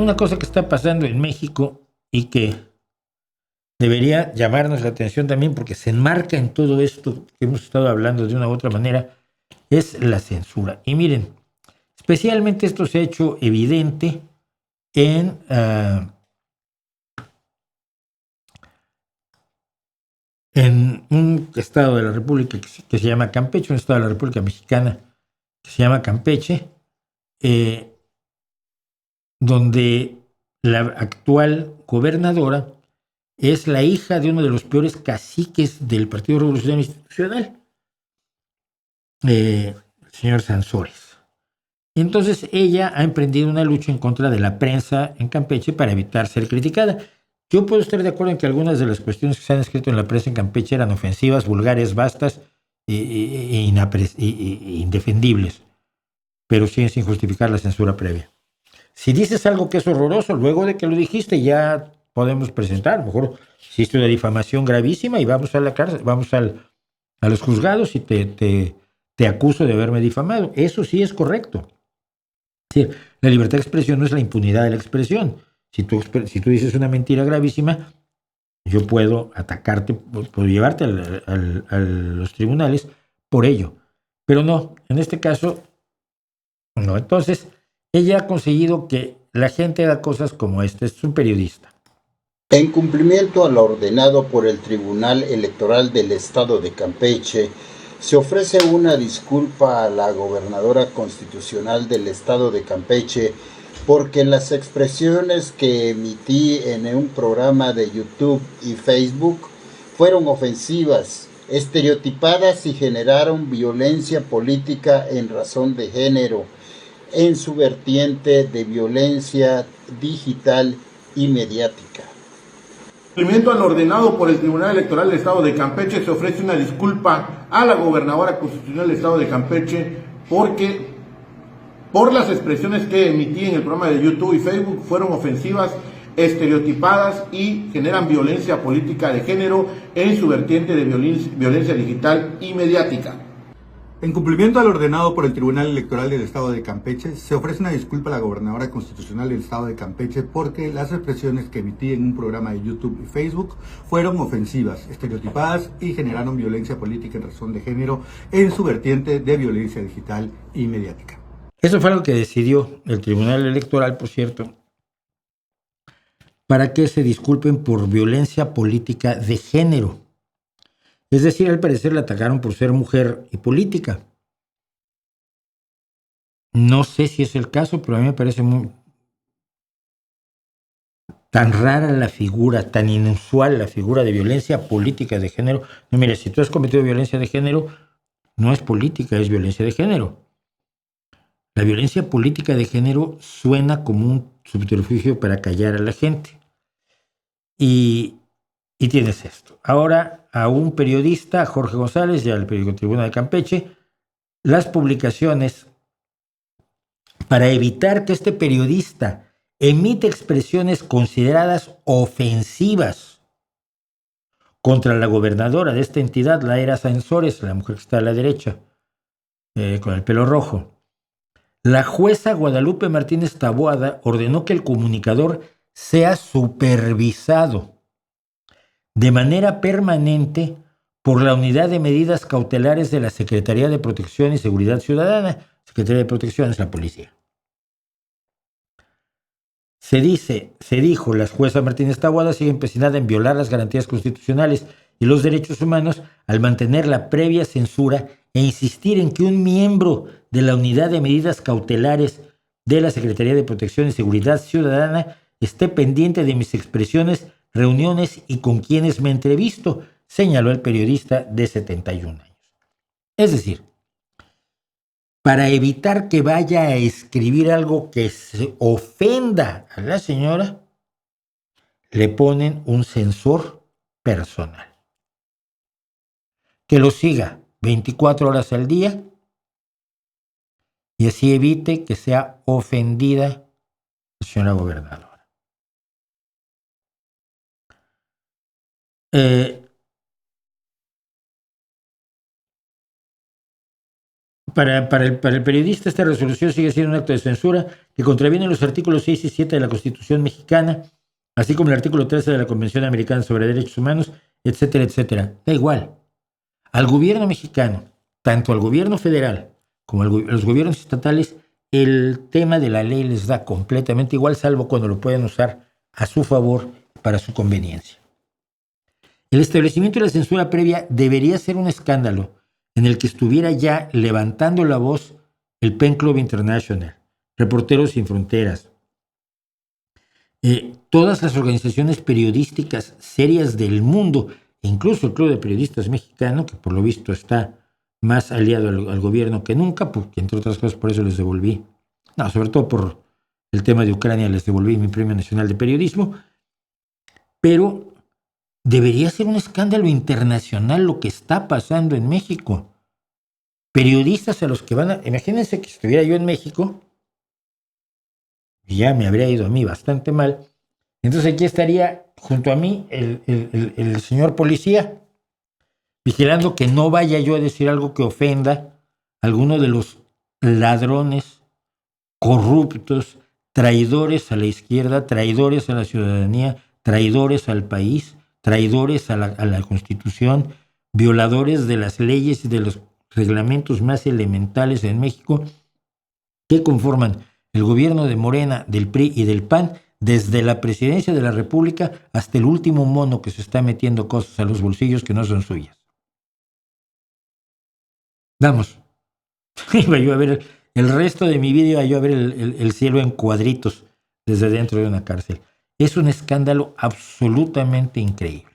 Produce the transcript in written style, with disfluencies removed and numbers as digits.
una cosa que está pasando en México y que debería llamarnos la atención también porque se enmarca en todo esto que hemos estado hablando de una u otra manera, es la censura. Y miren, especialmente esto se ha hecho evidente en un estado de la República que se llama Campeche, un estado de la República Mexicana que se llama Campeche, donde la actual gobernadora es la hija de uno de los peores caciques del Partido Revolucionario Institucional, el señor Sansores. Y entonces ella ha emprendido una lucha en contra de la prensa en Campeche para evitar ser criticada. Yo puedo estar de acuerdo en que algunas de las cuestiones que se han escrito en la prensa en Campeche eran ofensivas, vulgares, vastas e indefendibles, pero siguen sin justificar la censura previa. Si dices algo que es horroroso, luego de que lo dijiste ya podemos presentar, a lo mejor hiciste una difamación gravísima y vamos a la cárcel, vamos a los juzgados y te acuso de haberme difamado. Eso sí es correcto. Sí, la libertad de expresión no es la impunidad de la expresión. Si tú dices una mentira gravísima, yo puedo atacarte, puedo llevarte a los tribunales por ello. Pero no, en este caso, no. Entonces, ella ha conseguido que la gente haga cosas como esta. Es un periodista. En cumplimiento a lo ordenado por el Tribunal Electoral del Estado de Campeche, se ofrece una disculpa a la gobernadora constitucional del Estado de Campeche porque las expresiones que emití en un programa de YouTube y Facebook fueron ofensivas, estereotipadas y generaron violencia política en razón de género, en su vertiente de violencia digital y mediática. En cumplimiento a lo ordenado por el Tribunal Electoral del Estado de Campeche, se ofrece una disculpa a la gobernadora constitucional del Estado de Campeche por las expresiones que emití en el programa de YouTube y Facebook fueron ofensivas, estereotipadas y generan violencia política de género en su vertiente de violencia digital y mediática. En cumplimiento al ordenado por el Tribunal Electoral del Estado de Campeche, se ofrece una disculpa a la gobernadora constitucional del Estado de Campeche porque las expresiones que emití en un programa de YouTube y Facebook fueron ofensivas, estereotipadas y generaron violencia política en razón de género en su vertiente de violencia digital y mediática. Eso fue lo que decidió el Tribunal Electoral, por cierto, para que se disculpen por violencia política de género. Es decir, al parecer la atacaron por ser mujer y política. No sé si es el caso, pero a mí me parece tan rara la figura, tan inusual la figura de violencia política de género. No, mire, si tú has cometido violencia de género, no es política, es violencia de género. La violencia política de género suena como un subterfugio para callar a la gente. Y tienes esto. Ahora, a un periodista, a Jorge González, ya el periódico Tribuna de Campeche, las publicaciones para evitar que este periodista emite expresiones consideradas ofensivas contra la gobernadora de esta entidad, Laira Sansores, la mujer que está a la derecha, con el pelo rojo. La jueza Guadalupe Martínez Taboada ordenó que el comunicador sea supervisado de manera permanente por la Unidad de Medidas Cautelares de la Secretaría de Protección y Seguridad Ciudadana. Secretaría de Protección es la policía. Se dijo, la jueza Martínez Taboada sigue empecinada en violar las garantías constitucionales y los derechos humanos al mantener la previa censura e insistir en que un miembro de la Unidad de Medidas Cautelares de la Secretaría de Protección y Seguridad Ciudadana esté pendiente de mis expresiones, reuniones y con quienes me entrevisto, señaló el periodista de 71 años. Es decir, para evitar que vaya a escribir algo que se ofenda a la señora, le ponen un censor personal. Que lo siga 24 horas al día y así evite que sea ofendida la señora gobernadora. Para el periodista, esta resolución sigue siendo un acto de censura que contraviene los artículos 6 y 7 de la Constitución mexicana, así como el artículo 13 de la Convención Americana sobre Derechos Humanos, etcétera, etcétera. Da igual. Al gobierno mexicano, tanto al gobierno federal como a los gobiernos estatales, el tema de la ley les da completamente igual, salvo cuando lo pueden usar a su favor para su conveniencia. El establecimiento de la censura previa debería ser un escándalo en el que estuviera ya levantando la voz el Pen Club International, Reporteros Sin Fronteras, todas las organizaciones periodísticas serias del mundo, incluso el Club de Periodistas Mexicano, que por lo visto está más aliado al gobierno que nunca, porque entre otras cosas por eso les devolví, sobre todo por el tema de Ucrania, les devolví mi Premio Nacional de Periodismo, pero debería ser un escándalo internacional lo que está pasando en México. Periodistas a los que van a... Imagínense que estuviera yo en México, y ya me habría ido a mí bastante mal, entonces aquí estaría junto a mí el señor policía, vigilando que no vaya yo a decir algo que ofenda a alguno de los ladrones, corruptos, traidores a la izquierda, traidores a la ciudadanía, traidores al país, traidores a la Constitución, violadores de las leyes y de los reglamentos más elementales en México, que conforman el gobierno de Morena, del PRI y del PAN, desde la presidencia de la República hasta el último mono que se está metiendo cosas a los bolsillos que no son suyas. Vamos, iba yo a ver el resto de mi vida, iba yo a ver el cielo en cuadritos desde dentro de una cárcel. Es un escándalo absolutamente increíble.